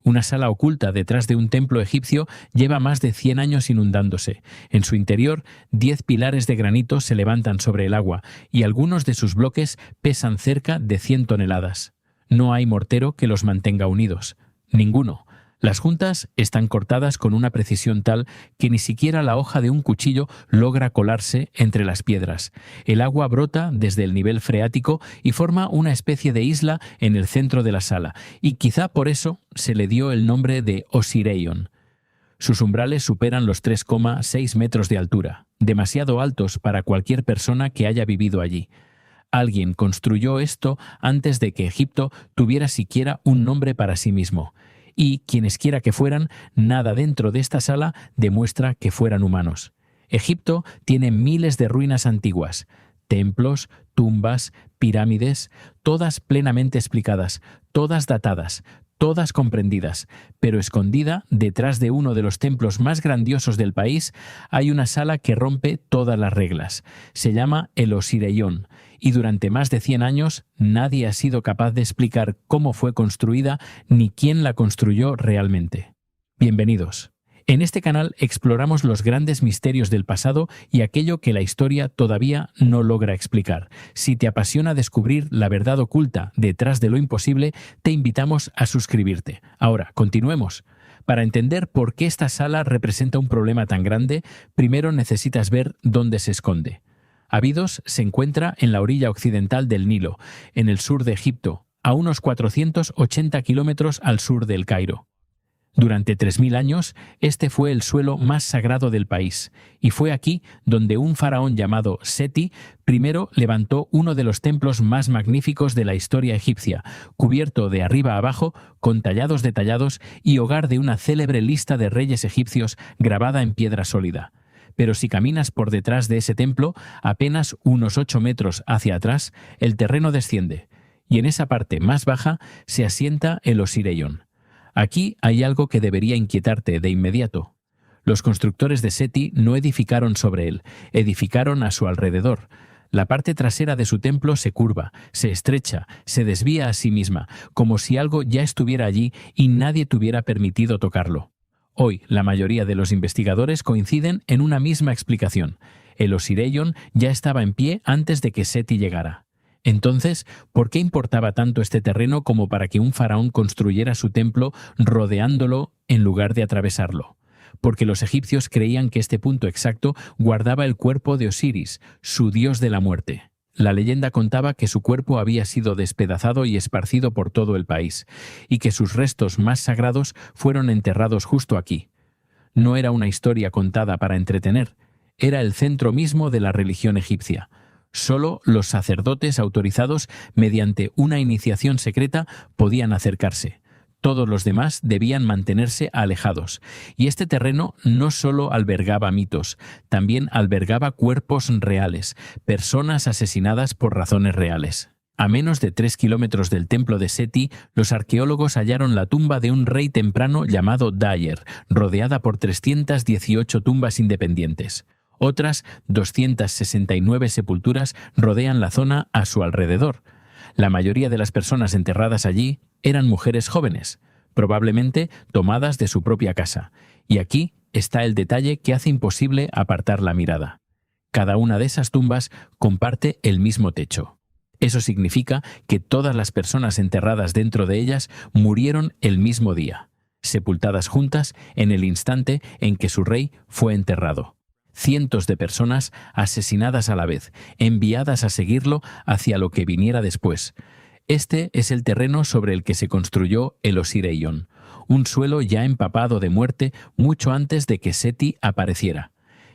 Una sala oculta detrás de un templo egipcio lleva más de 100 años inundándose. En su interior, 10 pilares de granito se levantan sobre el agua y algunos de sus bloques pesan cerca de 100 toneladas. No hay mortero que los mantenga unidos. Ninguno. Las juntas están cortadas con una precisión tal que ni siquiera la hoja de un cuchillo logra colarse entre las piedras. El agua brota desde el nivel freático y forma una especie de isla en el centro de la sala, y quizá por eso se le dio el nombre de Osireion. Sus umbrales superan los 3,6 metros de altura, demasiado altos para cualquier persona que haya vivido allí. Alguien construyó esto antes de que Egipto tuviera siquiera un nombre para sí mismo. Y, quienesquiera que fueran, nada dentro de esta sala demuestra que fueran humanos. Egipto tiene miles de ruinas antiguas, templos, tumbas, pirámides, todas plenamente explicadas, todas datadas, todas comprendidas, pero escondida detrás de uno de los templos más grandiosos del país hay una sala que rompe todas las reglas. Se llama el Osireion, y durante más de 100 años nadie ha sido capaz de explicar cómo fue construida ni quién la construyó realmente. Bienvenidos. En este canal exploramos los grandes misterios del pasado y aquello que la historia todavía no logra explicar. Si te apasiona descubrir la verdad oculta detrás de lo imposible, te invitamos a suscribirte. Ahora, continuemos. Para entender por qué esta sala representa un problema tan grande, primero necesitas ver dónde se esconde. Abidos se encuentra en la orilla occidental del Nilo, en el sur de Egipto, a unos 480 kilómetros al sur del Cairo. Durante 3000 años, este fue el suelo más sagrado del país, y fue aquí donde un faraón llamado Seti primero levantó uno de los templos más magníficos de la historia egipcia, cubierto de arriba a abajo con tallados detallados y hogar de una célebre lista de reyes egipcios grabada en piedra sólida. Pero si caminas por detrás de ese templo, apenas unos 8 metros hacia atrás, el terreno desciende, y en esa parte más baja se asienta el Osireion. Aquí hay algo que debería inquietarte de inmediato. Los constructores de Seti no edificaron sobre él, edificaron a su alrededor. La parte trasera de su templo se curva, se estrecha, se desvía a sí misma, como si algo ya estuviera allí y nadie tuviera permitido tocarlo. Hoy, la mayoría de los investigadores coinciden en una misma explicación. El Osireion ya estaba en pie antes de que Seti llegara. Entonces, ¿por qué importaba tanto este terreno como para que un faraón construyera su templo rodeándolo en lugar de atravesarlo? Porque los egipcios creían que este punto exacto guardaba el cuerpo de Osiris, su dios de la muerte. La leyenda contaba que su cuerpo había sido despedazado y esparcido por todo el país, y que sus restos más sagrados fueron enterrados justo aquí. No era una historia contada para entretener, era el centro mismo de la religión egipcia. Solo los sacerdotes autorizados mediante una iniciación secreta podían acercarse. Todos los demás debían mantenerse alejados. Y este terreno no solo albergaba mitos, también albergaba cuerpos reales, personas asesinadas por razones reales. A menos de 3 kilómetros del templo de Seti, los arqueólogos hallaron la tumba de un rey temprano llamado Dyer, rodeada por 318 tumbas independientes. Otras 269 sepulturas rodean la zona a su alrededor. La mayoría de las personas enterradas allí eran mujeres jóvenes, probablemente tomadas de su propia casa. Y aquí está el detalle que hace imposible apartar la mirada. Cada una de esas tumbas comparte el mismo techo. Eso significa que todas las personas enterradas dentro de ellas murieron el mismo día, sepultadas juntas en el instante en que su rey fue enterrado. Cientos de personas asesinadas a la vez, enviadas a seguirlo hacia lo que viniera después. Este es el terreno sobre el que se construyó el Osireion, un suelo ya empapado de muerte mucho antes de que Seti apareciera.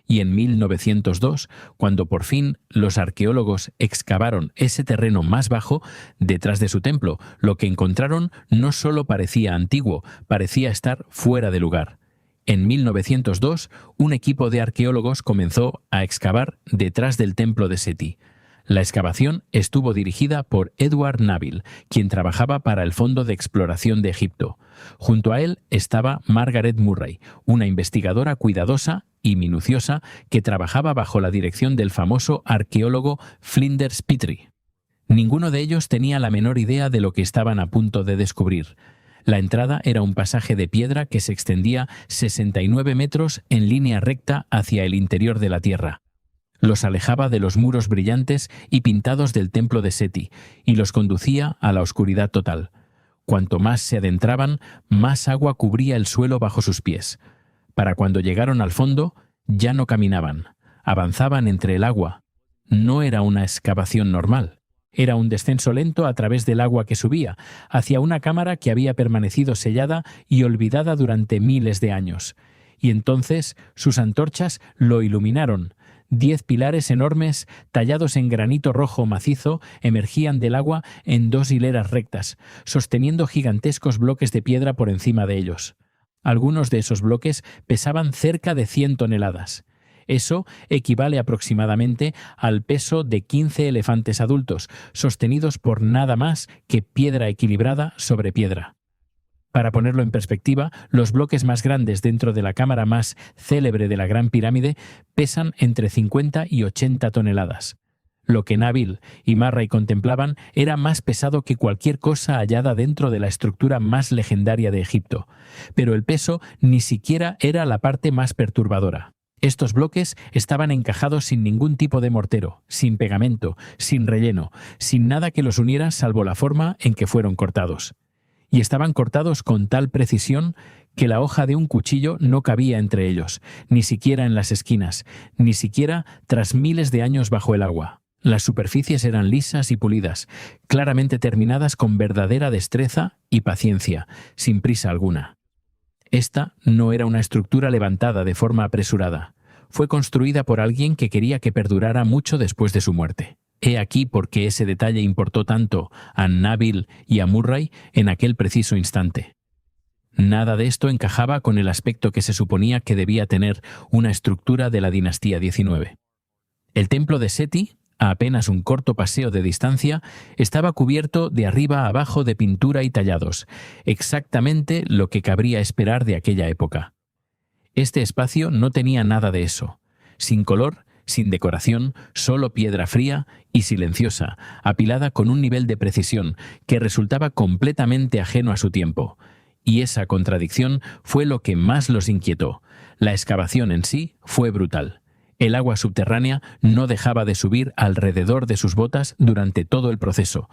Y en 1902, cuando por fin los arqueólogos excavaron ese terreno más bajo, detrás de su templo, lo que encontraron no solo parecía antiguo, parecía estar fuera de lugar. En 1902, un equipo de arqueólogos comenzó a excavar detrás del templo de Seti. La excavación estuvo dirigida por Edward Nabil, quien trabajaba para el Fondo de Exploración de Egipto. Junto a él estaba Margaret Murray, una investigadora cuidadosa y minuciosa que trabajaba bajo la dirección del famoso arqueólogo Flinders Petrie. Ninguno de ellos tenía la menor idea de lo que estaban a punto de descubrir. La entrada era un pasaje de piedra que se extendía 69 metros en línea recta hacia el interior de la tierra. Los alejaba de los muros brillantes y pintados del templo de Seti y los conducía a la oscuridad total. Cuanto más se adentraban, más agua cubría el suelo bajo sus pies. Para cuando llegaron al fondo, ya no caminaban, avanzaban entre el agua. No era una excavación normal. Era un descenso lento a través del agua que subía, hacia una cámara que había permanecido sellada y olvidada durante miles de años. Y entonces sus antorchas lo iluminaron. 10 pilares enormes, tallados en granito rojo macizo, emergían del agua en 2 hileras rectas, sosteniendo gigantescos bloques de piedra por encima de ellos. Algunos de esos bloques pesaban cerca de 100 toneladas. Eso equivale aproximadamente al peso de 15 elefantes adultos, sostenidos por nada más que piedra equilibrada sobre piedra. Para ponerlo en perspectiva, los bloques más grandes dentro de la cámara más célebre de la Gran Pirámide pesan entre 50 y 80 toneladas. Lo que Nabil y Marray contemplaban era más pesado que cualquier cosa hallada dentro de la estructura más legendaria de Egipto, pero el peso ni siquiera era la parte más perturbadora. Estos bloques estaban encajados sin ningún tipo de mortero, sin pegamento, sin relleno, sin nada que los uniera salvo la forma en que fueron cortados. Y estaban cortados con tal precisión que la hoja de un cuchillo no cabía entre ellos, ni siquiera en las esquinas, ni siquiera tras miles de años bajo el agua. Las superficies eran lisas y pulidas, claramente terminadas con verdadera destreza y paciencia, sin prisa alguna. Esta no era una estructura levantada de forma apresurada. Fue construida por alguien que quería que perdurara mucho después de su muerte. He aquí por qué ese detalle importó tanto a Nabil y a Murray en aquel preciso instante. Nada de esto encajaba con el aspecto que se suponía que debía tener una estructura de la dinastía 19. El templo de Seti, a apenas un corto paseo de distancia, estaba cubierto de arriba a abajo de pintura y tallados, exactamente lo que cabría esperar de aquella época. Este espacio no tenía nada de eso, sin color, sin decoración, solo piedra fría y silenciosa, apilada con un nivel de precisión que resultaba completamente ajeno a su tiempo. Y esa contradicción fue lo que más los inquietó. La excavación en sí fue brutal. El agua subterránea no dejaba de subir alrededor de sus botas durante todo el proceso,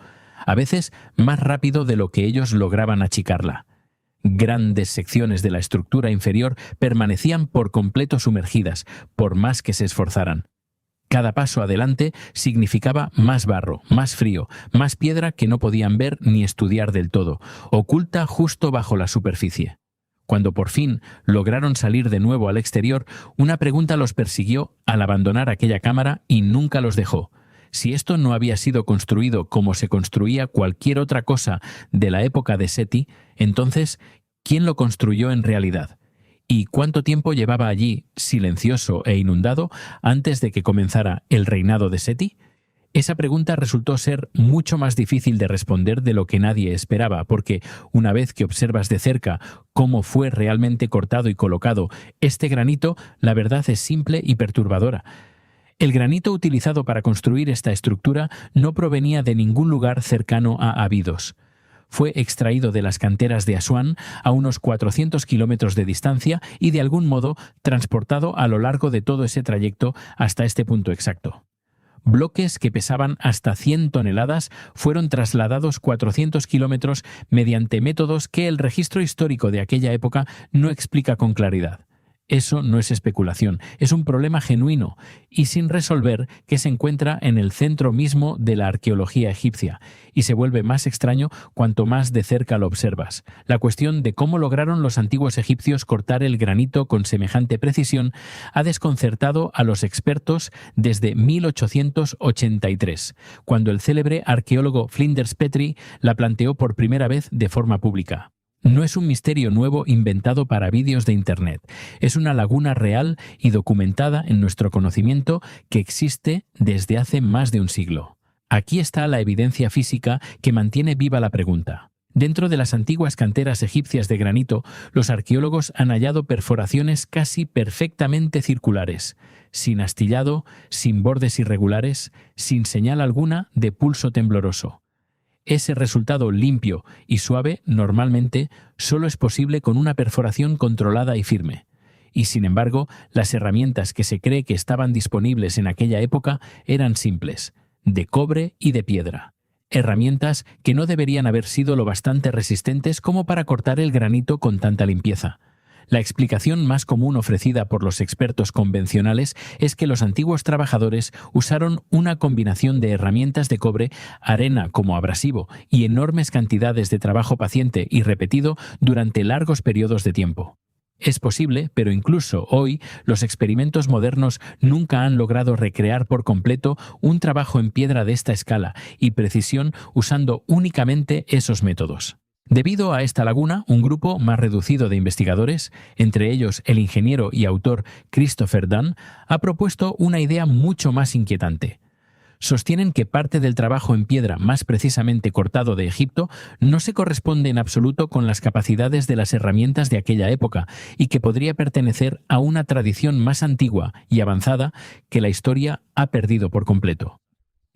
a veces más rápido de lo que ellos lograban achicarla. Grandes secciones de la estructura inferior permanecían por completo sumergidas, por más que se esforzaran. Cada paso adelante significaba más barro, más frío, más piedra que no podían ver ni estudiar del todo, oculta justo bajo la superficie. Cuando por fin lograron salir de nuevo al exterior, una pregunta los persiguió al abandonar aquella cámara y nunca los dejó. Si esto no había sido construido como se construía cualquier otra cosa de la época de Seti, entonces, ¿quién lo construyó en realidad? ¿Y cuánto tiempo llevaba allí, silencioso e inundado, antes de que comenzara el reinado de Seti? Esa pregunta resultó ser mucho más difícil de responder de lo que nadie esperaba, porque una vez que observas de cerca cómo fue realmente cortado y colocado este granito, la verdad es simple y perturbadora. El granito utilizado para construir esta estructura no provenía de ningún lugar cercano a Abidos. Fue extraído de las canteras de Asuán a unos 400 kilómetros de distancia y de algún modo transportado a lo largo de todo ese trayecto hasta este punto exacto. Bloques que pesaban hasta 100 toneladas fueron trasladados 400 kilómetros mediante métodos que el registro histórico de aquella época no explica con claridad. Eso no es especulación, es un problema genuino y sin resolver que se encuentra en el centro mismo de la arqueología egipcia y se vuelve más extraño cuanto más de cerca lo observas. La cuestión de cómo lograron los antiguos egipcios cortar el granito con semejante precisión ha desconcertado a los expertos desde 1883, cuando el célebre arqueólogo Flinders Petrie la planteó por primera vez de forma pública. No es un misterio nuevo inventado para vídeos de Internet. Es una laguna real y documentada en nuestro conocimiento que existe desde hace más de un siglo. Aquí está la evidencia física que mantiene viva la pregunta. Dentro de las antiguas canteras egipcias de granito, los arqueólogos han hallado perforaciones casi perfectamente circulares, sin astillado, sin bordes irregulares, sin señal alguna de pulso tembloroso. Ese resultado limpio y suave normalmente solo es posible con una perforación controlada y firme. Y sin embargo, las herramientas que se cree que estaban disponibles en aquella época eran simples, de cobre y de piedra. Herramientas que no deberían haber sido lo bastante resistentes como para cortar el granito con tanta limpieza. La explicación más común ofrecida por los expertos convencionales es que los antiguos trabajadores usaron una combinación de herramientas de cobre, arena como abrasivo y enormes cantidades de trabajo paciente y repetido durante largos periodos de tiempo. Es posible, pero incluso hoy, los experimentos modernos nunca han logrado recrear por completo un trabajo en piedra de esta escala y precisión usando únicamente esos métodos. Debido a esta laguna, un grupo más reducido de investigadores, entre ellos el ingeniero y autor Christopher Dunn, ha propuesto una idea mucho más inquietante. Sostienen que parte del trabajo en piedra más precisamente cortado de Egipto no se corresponde en absoluto con las capacidades de las herramientas de aquella época y que podría pertenecer a una tradición más antigua y avanzada que la historia ha perdido por completo.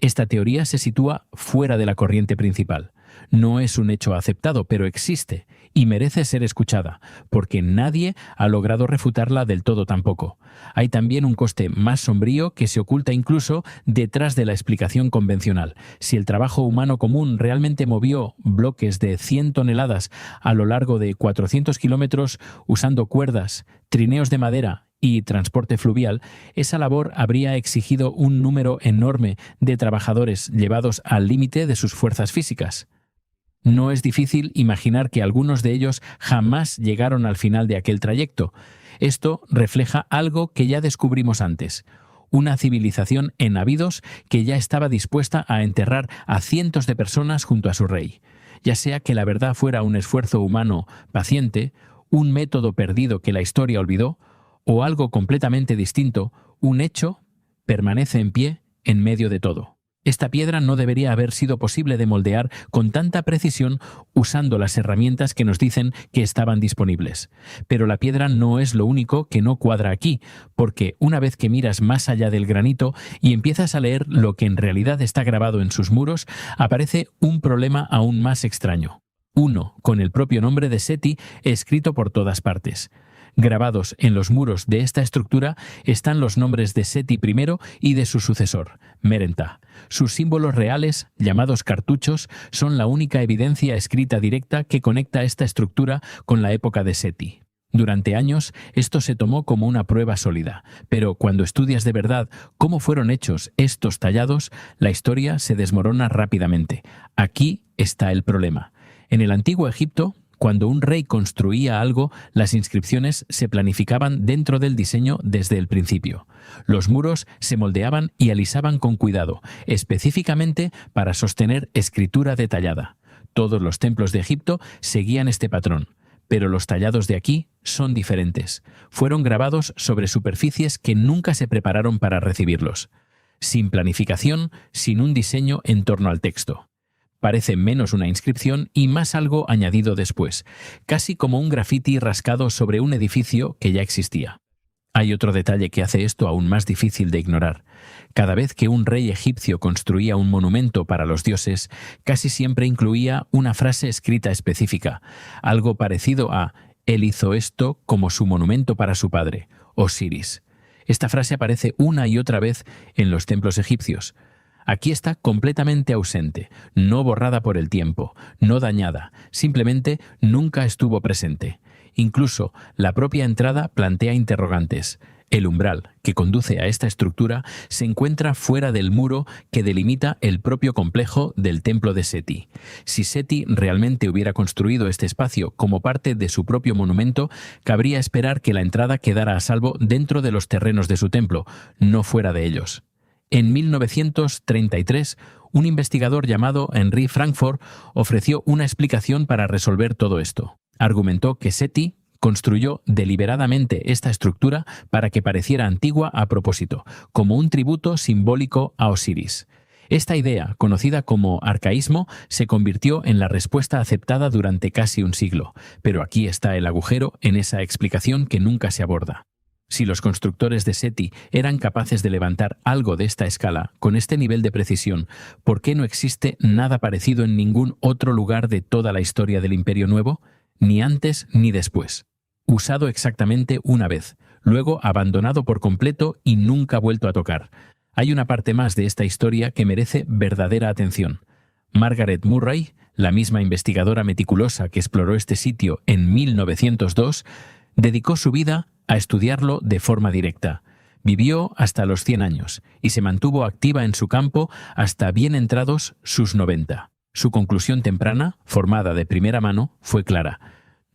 Esta teoría se sitúa fuera de la corriente principal. No es un hecho aceptado, pero existe y merece ser escuchada, porque nadie ha logrado refutarla del todo tampoco. Hay también un coste más sombrío que se oculta incluso detrás de la explicación convencional. Si el trabajo humano común realmente movió bloques de 100 toneladas a lo largo de 400 kilómetros usando cuerdas, trineos de madera y transporte fluvial, esa labor habría exigido un número enorme de trabajadores llevados al límite de sus fuerzas físicas. No es difícil imaginar que algunos de ellos jamás llegaron al final de aquel trayecto. Esto refleja algo que ya descubrimos antes: una civilización en Abidos que ya estaba dispuesta a enterrar a cientos de personas junto a su rey. Ya sea que la verdad fuera un esfuerzo humano paciente, un método perdido que la historia olvidó, o algo completamente distinto, un hecho permanece en pie en medio de todo. Esta piedra no debería haber sido posible de moldear con tanta precisión usando las herramientas que nos dicen que estaban disponibles. Pero la piedra no es lo único que no cuadra aquí, porque una vez que miras más allá del granito y empiezas a leer lo que en realidad está grabado en sus muros, aparece un problema aún más extraño. Uno con el propio nombre de Seti escrito por todas partes. Grabados en los muros de esta estructura están los nombres de Seti I y de su sucesor, Merenta. Sus símbolos reales, llamados cartuchos, son la única evidencia escrita directa que conecta esta estructura con la época de Seti. Durante años, esto se tomó como una prueba sólida, pero cuando estudias de verdad cómo fueron hechos estos tallados, la historia se desmorona rápidamente. Aquí está el problema. En el antiguo Egipto, cuando un rey construía algo, las inscripciones se planificaban dentro del diseño desde el principio. Los muros se moldeaban y alisaban con cuidado, específicamente para sostener escritura detallada. Todos los templos de Egipto seguían este patrón, pero los tallados de aquí son diferentes. Fueron grabados sobre superficies que nunca se prepararon para recibirlos. Sin planificación, sin un diseño en torno al texto. Parece menos una inscripción y más algo añadido después, casi como un grafiti rascado sobre un edificio que ya existía. Hay otro detalle que hace esto aún más difícil de ignorar. Cada vez que un rey egipcio construía un monumento para los dioses, casi siempre incluía una frase escrita específica, algo parecido a «Él hizo esto como su monumento para su padre, Osiris». Esta frase aparece una y otra vez en los templos egipcios. Aquí está completamente ausente, no borrada por el tiempo, no dañada, simplemente nunca estuvo presente. Incluso la propia entrada plantea interrogantes. El umbral que conduce a esta estructura se encuentra fuera del muro que delimita el propio complejo del templo de Seti. Si Seti realmente hubiera construido este espacio como parte de su propio monumento, cabría esperar que la entrada quedara a salvo dentro de los terrenos de su templo, no fuera de ellos. En 1933, un investigador llamado Henry Frankfurt ofreció una explicación para resolver todo esto. Argumentó que Seti construyó deliberadamente esta estructura para que pareciera antigua a propósito, como un tributo simbólico a Osiris. Esta idea, conocida como arcaísmo, se convirtió en la respuesta aceptada durante casi un siglo, pero aquí está el agujero en esa explicación que nunca se aborda. Si los constructores de Seti eran capaces de levantar algo de esta escala, con este nivel de precisión, ¿por qué no existe nada parecido en ningún otro lugar de toda la historia del Imperio Nuevo? Ni antes ni después. Usado exactamente una vez, luego abandonado por completo y nunca vuelto a tocar. Hay una parte más de esta historia que merece verdadera atención. Margaret Murray, la misma investigadora meticulosa que exploró este sitio en 1902, dedicó su vida a estudiarlo de forma directa. Vivió hasta los 100 años y se mantuvo activa en su campo hasta bien entrados sus 90. Su conclusión temprana, formada de primera mano, fue clara.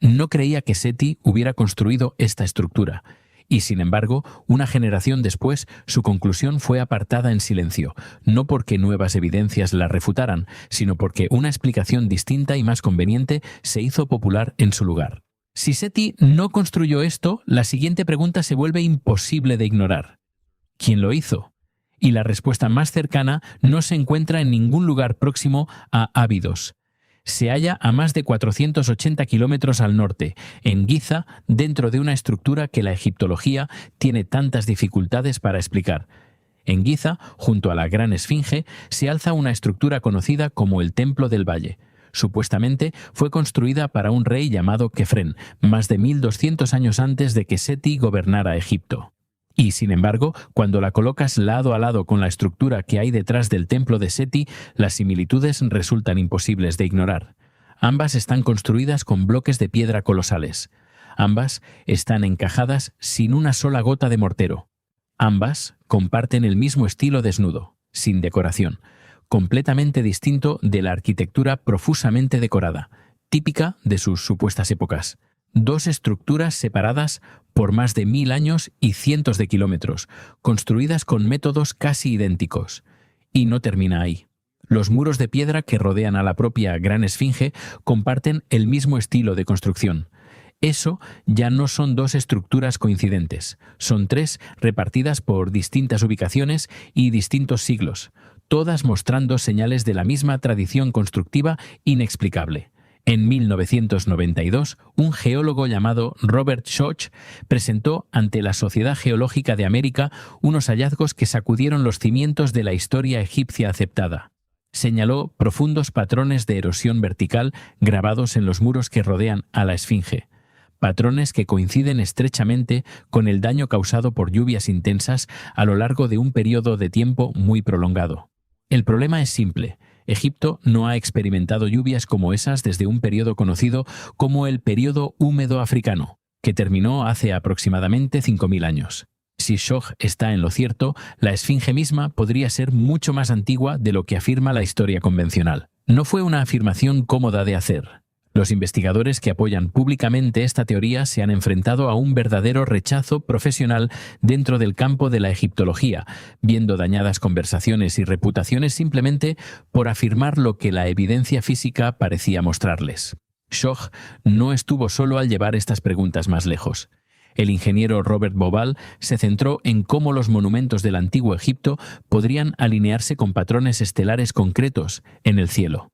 No creía que Seti hubiera construido esta estructura. Y sin embargo, una generación después, su conclusión fue apartada en silencio, no porque nuevas evidencias la refutaran, sino porque una explicación distinta y más conveniente se hizo popular en su lugar. Si Seti no construyó esto, la siguiente pregunta se vuelve imposible de ignorar. ¿Quién lo hizo? Y la respuesta más cercana no se encuentra en ningún lugar próximo a Abidos. Se halla a más de 480 kilómetros al norte, en Giza, dentro de una estructura que la egiptología tiene tantas dificultades para explicar. En Giza, junto a la Gran Esfinge, se alza una estructura conocida como el Templo del Valle. Supuestamente fue construida para un rey llamado Kefren, más de 1200 años antes de que Seti gobernara Egipto. Y, sin embargo, cuando la colocas lado a lado con la estructura que hay detrás del templo de Seti, las similitudes resultan imposibles de ignorar. Ambas están construidas con bloques de piedra colosales. Ambas están encajadas sin una sola gota de mortero. Ambas comparten el mismo estilo desnudo, sin decoración, completamente distinto de la arquitectura profusamente decorada, típica de sus supuestas épocas. Dos estructuras separadas por más de 1000 años y cientos de kilómetros, construidas con métodos casi idénticos. Y no termina ahí. Los muros de piedra que rodean a la propia Gran Esfinge comparten el mismo estilo de construcción. Eso ya no son dos estructuras coincidentes, son tres repartidas por distintas ubicaciones y distintos siglos, todas mostrando señales de la misma tradición constructiva inexplicable. En 1992, un geólogo llamado Robert Schoch presentó ante la Sociedad Geológica de América unos hallazgos que sacudieron los cimientos de la historia egipcia aceptada. Señaló profundos patrones de erosión vertical grabados en los muros que rodean a la Esfinge, patrones que coinciden estrechamente con el daño causado por lluvias intensas a lo largo de un periodo de tiempo muy prolongado. El problema es simple. Egipto no ha experimentado lluvias como esas desde un periodo conocido como el período húmedo africano, que terminó hace aproximadamente 5000 años. Si Schoch está en lo cierto, la Esfinge misma podría ser mucho más antigua de lo que afirma la historia convencional. No fue una afirmación cómoda de hacer. Los investigadores que apoyan públicamente esta teoría se han enfrentado a un verdadero rechazo profesional dentro del campo de la egiptología, viendo dañadas conversaciones y reputaciones simplemente por afirmar lo que la evidencia física parecía mostrarles. Schoch no estuvo solo al llevar estas preguntas más lejos. El ingeniero Robert Bauval se centró en cómo los monumentos del antiguo Egipto podrían alinearse con patrones estelares concretos en el cielo.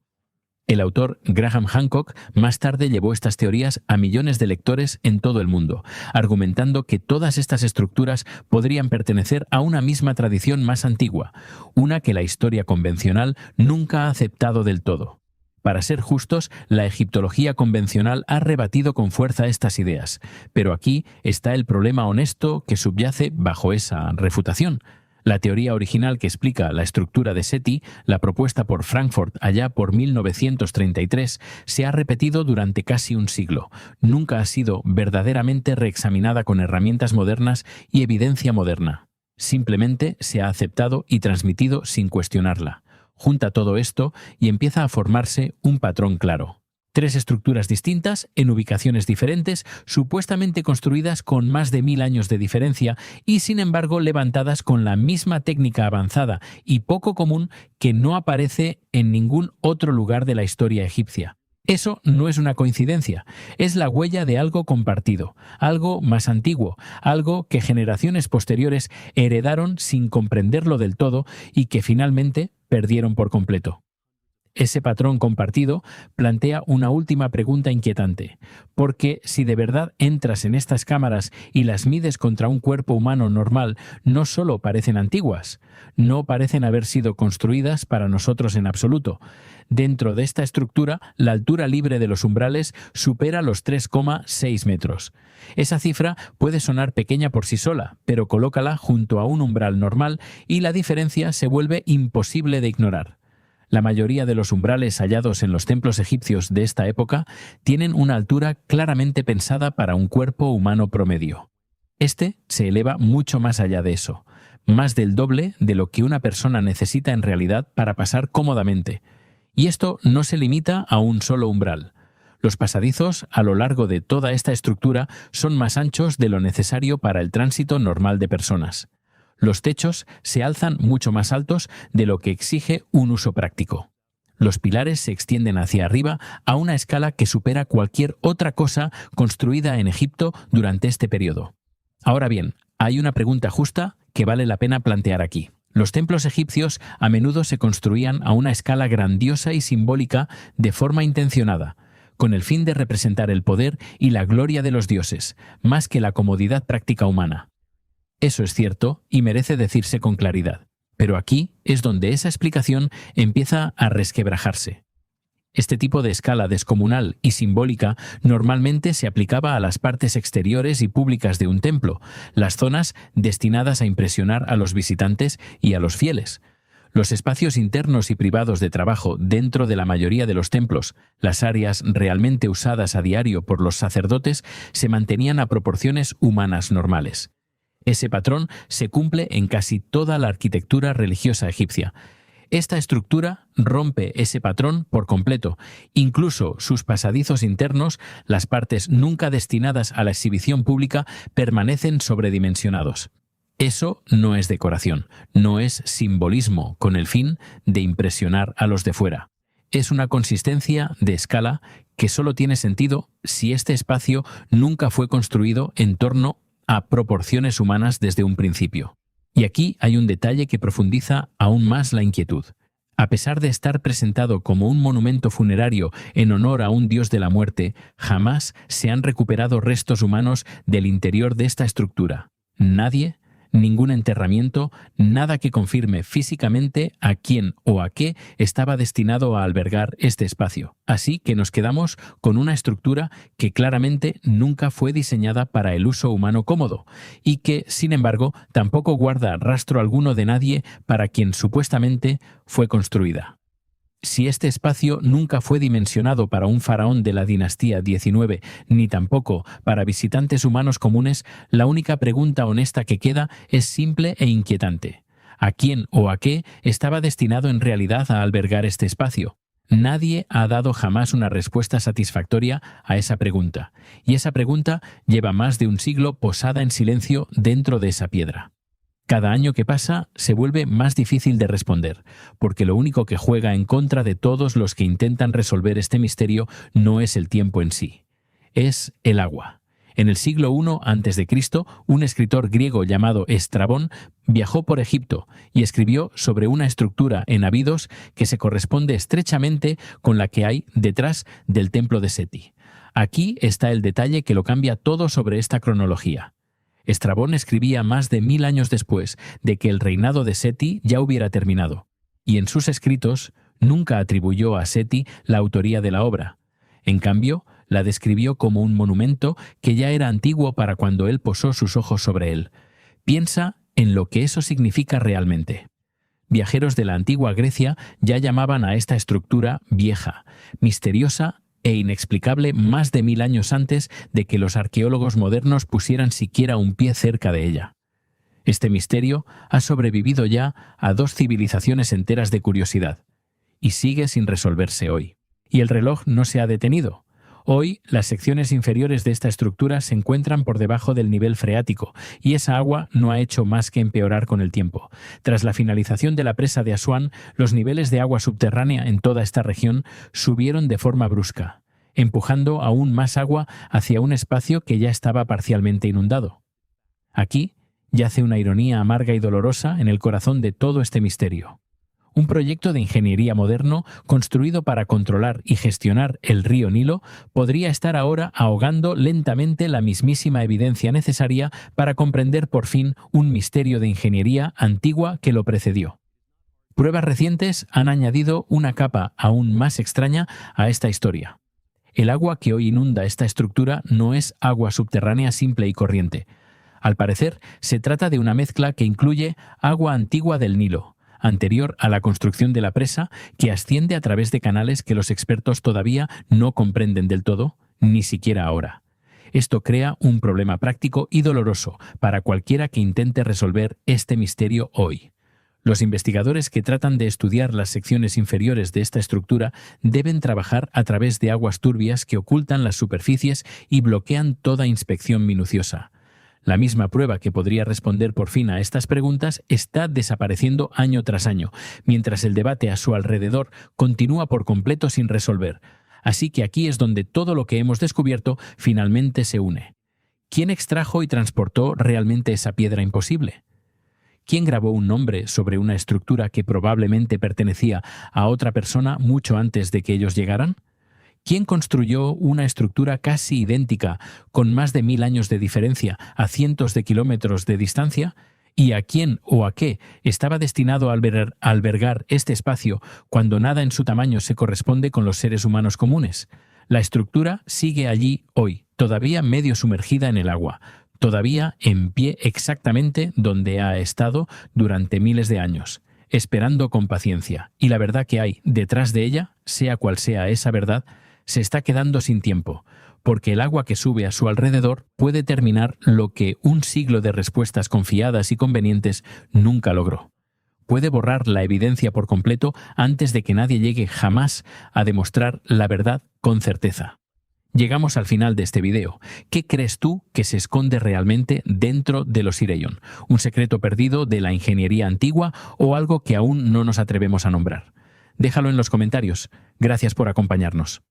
El autor Graham Hancock más tarde llevó estas teorías a millones de lectores en todo el mundo, argumentando que todas estas estructuras podrían pertenecer a una misma tradición más antigua, una que la historia convencional nunca ha aceptado del todo. Para ser justos, la egiptología convencional ha rebatido con fuerza estas ideas, pero aquí está el problema honesto que subyace bajo esa refutación. La teoría original que explica la estructura de Seti, la propuesta por Frankfurt allá por 1933, se ha repetido durante casi un siglo. Nunca ha sido verdaderamente reexaminada con herramientas modernas y evidencia moderna. Simplemente se ha aceptado y transmitido sin cuestionarla. Junta todo esto y empieza a formarse un patrón claro. 3 estructuras distintas, en ubicaciones diferentes, supuestamente construidas con más de 1000 años de diferencia y, sin embargo, levantadas con la misma técnica avanzada y poco común que no aparece en ningún otro lugar de la historia egipcia. Eso no es una coincidencia, es la huella de algo compartido, algo más antiguo, algo que generaciones posteriores heredaron sin comprenderlo del todo y que finalmente perdieron por completo. Ese patrón compartido plantea una última pregunta inquietante, porque si de verdad entras en estas cámaras y las mides contra un cuerpo humano normal, no solo parecen antiguas, no parecen haber sido construidas para nosotros en absoluto. Dentro de esta estructura, la altura libre de los umbrales supera los 3,6 metros. Esa cifra puede sonar pequeña por sí sola, pero colócala junto a un umbral normal y la diferencia se vuelve imposible de ignorar. La mayoría de los umbrales hallados en los templos egipcios de esta época tienen una altura claramente pensada para un cuerpo humano promedio. Este se eleva mucho más allá de eso, más del doble de lo que una persona necesita en realidad para pasar cómodamente. Y esto no se limita a un solo umbral. Los pasadizos a lo largo de toda esta estructura son más anchos de lo necesario para el tránsito normal de personas. Los techos se alzan mucho más altos de lo que exige un uso práctico. Los pilares se extienden hacia arriba a una escala que supera cualquier otra cosa construida en Egipto durante este periodo. Ahora bien, hay una pregunta justa que vale la pena plantear aquí. Los templos egipcios a menudo se construían a una escala grandiosa y simbólica de forma intencionada, con el fin de representar el poder y la gloria de los dioses, más que la comodidad práctica humana. Eso es cierto y merece decirse con claridad, pero aquí es donde esa explicación empieza a resquebrajarse. Este tipo de escala descomunal y simbólica normalmente se aplicaba a las partes exteriores y públicas de un templo, las zonas destinadas a impresionar a los visitantes y a los fieles. Los espacios internos y privados de trabajo dentro de la mayoría de los templos, las áreas realmente usadas a diario por los sacerdotes, se mantenían a proporciones humanas normales. Ese patrón se cumple en casi toda la arquitectura religiosa egipcia. Esta estructura rompe ese patrón por completo. Incluso sus pasadizos internos, las partes nunca destinadas a la exhibición pública, permanecen sobredimensionados. Eso no es decoración, no es simbolismo con el fin de impresionar a los de fuera. Es una consistencia de escala que solo tiene sentido si este espacio nunca fue construido en torno a proporciones humanas desde un principio. Y aquí hay un detalle que profundiza aún más la inquietud. A pesar de estar presentado como un monumento funerario en honor a un dios de la muerte, jamás se han recuperado restos humanos del interior de esta estructura. Nadie, ningún enterramiento, nada que confirme físicamente a quién o a qué estaba destinado a albergar este espacio. Así que nos quedamos con una estructura que claramente nunca fue diseñada para el uso humano cómodo y que, sin embargo, tampoco guarda rastro alguno de nadie para quien supuestamente fue construida. Si este espacio nunca fue dimensionado para un faraón de la dinastía 19, ni tampoco para visitantes humanos comunes, la única pregunta honesta que queda es simple e inquietante. ¿A quién o a qué estaba destinado en realidad a albergar este espacio? Nadie ha dado jamás una respuesta satisfactoria a esa pregunta, y esa pregunta lleva más de un siglo posada en silencio dentro de esa piedra. Cada año que pasa se vuelve más difícil de responder, porque lo único que juega en contra de todos los que intentan resolver este misterio no es el tiempo en sí, es el agua. En el siglo I a.C., un escritor griego llamado Estrabón viajó por Egipto y escribió sobre una estructura en Abidos que se corresponde estrechamente con la que hay detrás del templo de Seti. Aquí está el detalle que lo cambia todo sobre esta cronología. Estrabón escribía más de 1000 años después de que el reinado de Seti ya hubiera terminado, y en sus escritos nunca atribuyó a Seti la autoría de la obra. En cambio, la describió como un monumento que ya era antiguo para cuando él posó sus ojos sobre él. Piensa en lo que eso significa realmente. Viajeros de la antigua Grecia ya llamaban a esta estructura vieja, misteriosa e inexplicable más de 1000 años antes de que los arqueólogos modernos pusieran siquiera un pie cerca de ella. Este misterio ha sobrevivido ya a 2 civilizaciones enteras de curiosidad, y sigue sin resolverse hoy. Y el reloj no se ha detenido. Hoy, las secciones inferiores de esta estructura se encuentran por debajo del nivel freático, y esa agua no ha hecho más que empeorar con el tiempo. Tras la finalización de la presa de Asuán, los niveles de agua subterránea en toda esta región subieron de forma brusca, empujando aún más agua hacia un espacio que ya estaba parcialmente inundado. Aquí yace una ironía amarga y dolorosa en el corazón de todo este misterio. Un proyecto de ingeniería moderno, construido para controlar y gestionar el río Nilo, podría estar ahora ahogando lentamente la mismísima evidencia necesaria para comprender por fin un misterio de ingeniería antigua que lo precedió. Pruebas recientes han añadido una capa aún más extraña a esta historia. El agua que hoy inunda esta estructura no es agua subterránea simple y corriente. Al parecer, se trata de una mezcla que incluye agua antigua del Nilo, anterior a la construcción de la presa, que asciende a través de canales que los expertos todavía no comprenden del todo, ni siquiera ahora. Esto crea un problema práctico y doloroso para cualquiera que intente resolver este misterio hoy. Los investigadores que tratan de estudiar las secciones inferiores de esta estructura deben trabajar a través de aguas turbias que ocultan las superficies y bloquean toda inspección minuciosa. La misma prueba que podría responder por fin a estas preguntas está desapareciendo año tras año, mientras el debate a su alrededor continúa por completo sin resolver. Así que aquí es donde todo lo que hemos descubierto finalmente se une. ¿Quién extrajo y transportó realmente esa piedra imposible? ¿Quién grabó un nombre sobre una estructura que probablemente pertenecía a otra persona mucho antes de que ellos llegaran? ¿Quién construyó una estructura casi idéntica, con más de 1000 años de diferencia, a cientos de kilómetros de distancia? ¿Y a quién o a qué estaba destinado a albergar este espacio cuando nada en su tamaño se corresponde con los seres humanos comunes? La estructura sigue allí hoy, todavía medio sumergida en el agua, todavía en pie exactamente donde ha estado durante miles de años, esperando con paciencia. Y la verdad que hay detrás de ella, sea cual sea esa verdad, se está quedando sin tiempo, porque el agua que sube a su alrededor puede terminar lo que un siglo de respuestas confiadas y convenientes nunca logró. Puede borrar la evidencia por completo antes de que nadie llegue jamás a demostrar la verdad con certeza. Llegamos al final de este video. ¿Qué crees tú que se esconde realmente dentro de los Sireyón? ¿Un secreto perdido de la ingeniería antigua o algo que aún no nos atrevemos a nombrar? Déjalo en los comentarios. Gracias por acompañarnos.